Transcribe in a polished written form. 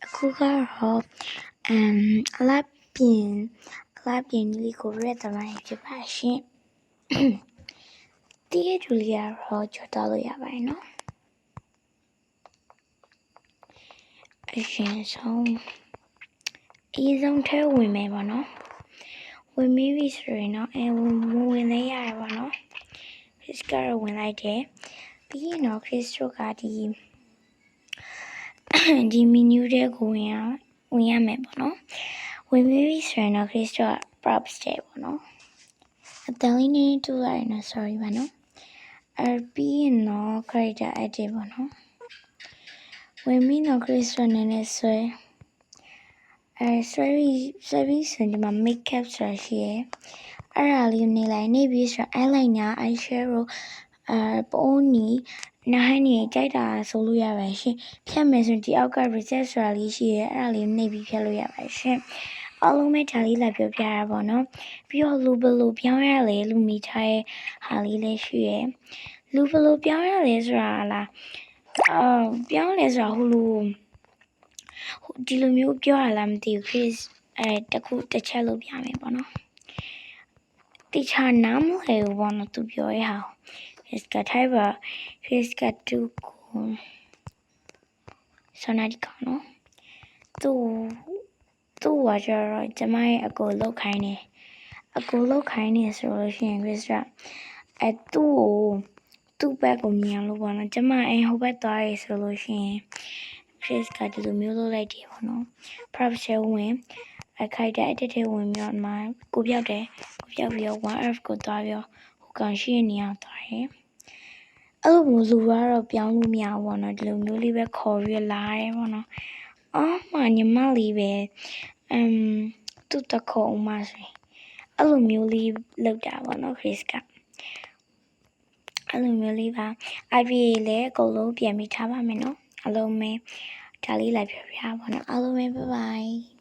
အခုကတော့အလားပြင်လေးကိုရက်သမိုင်းဖြစ်ပါရှင်တည့်ရတူလေးကတော့ကြော်တော့လို့ရပါတယ်နော်အရင်ဆုံးအေးဆုံးထဲဝင်မယ်ပေါ့နော်ဝင်ပြီးပြီဆိုရင်တော့ဝင်လေးရတယ်ပေါ့နော်ခရစ်ကတော့ဝင်လိုက်တယ်ပြီးရင်တော့ခရစ်တို့ကဒီမီနူးတွေကိုဝင်ရမယ်ပေါ့နော်ဝင်ပြီးပြီဆိုရင်တော့ခရစ်တို့က props တဲ့ပေါ့နော်အတန်လေးနေတူလိုက်နော် sorry ပါနော်ပြီးရင်တော့ character edit ပေါ့နော်ဝင်ပြီးတော့ခရစ်တို့နည်းနည်းဆွဲပြီးဆိုရင်ဒီမှာ makeup ဆိုတာရှိရယ်အဲ့ဒါလေးနေပြီးဆိုတော့ eyeliner eyeshadow ပုံနီနားနေကြိုက်တာဆိုလို့ရပါရှင်ဖြတ်မယ်ဆိုရင်ဒီအောက်က reset ဆိုတာလေးရှိရယ်အဲ့ဒါလေးနှိပ်ပြီးဖြတ်လို့ရပါရှင်အားလုံးပဲဒါလေးလာပြောပြရပါတော့ပြီးတော့လူဘလို့ပြောင်းရလဲလူမိထားရဲ့ဟာလေးလည်းရှိရယ်လူဘလို့ပြောင်းရလဲဆိုတာလားပြောင်းလဲဆိုတာဟိုလိုဒီလိုမျိုးပြောရလားမသိဘူး Chris တစ်ချက်လို့ပြမယ်ပေါ့နော်တိချာနားမလဲဘူးပေါ့နော်သူပြောရအောင် Chris ကထိုက်ပါ Chris ကတူကိုဆိုနာဒီကောနော်သူ့ဝါကြတော့ကျမရဲ့အကိုလောက်ခိုင်းနေဆိုလို့ရှိရင် Chris ကသူ့ဘက်ကိုမြင်လို့ပေါ့နော်ကျမဟိုဘက်သွားရဆိုလို့ရှိရင် Chris ကဒီလိုမျိုးလုပ်လိုက်တယ်ပေါ့နော် props ဝင်ခိုက်တဲ့ edit တွေဝင်ပြီးတော့မှကိုပြောက်ပြီးတော့ 1f ကိုသွားပြီးတော့ဟိုကောင်ရှိနေအောင်သွားတယ်အဲ့လိုမျိုးလူကတော့ပြောင်းလို့မရဘူးပေါ့နော်ဒီလိုမျိုးလေးပဲခေါ်ပြီးလာရဲပေါ့နော်ညီမလေးပဲသူ့တခေါ်မှဆိုရင်အဲ့လိုမျိုးလေးလောက်တာပေါ့နော် Chris ကအဲ့လိုမျိုးလေးပါ IV လည်းအကုန်လုံးပြန်ပြီးထားပါမယ်နော်အားလုံးပဲဒါလေးလိုက်ပြပါနော်အားလုံးပဲ bye bye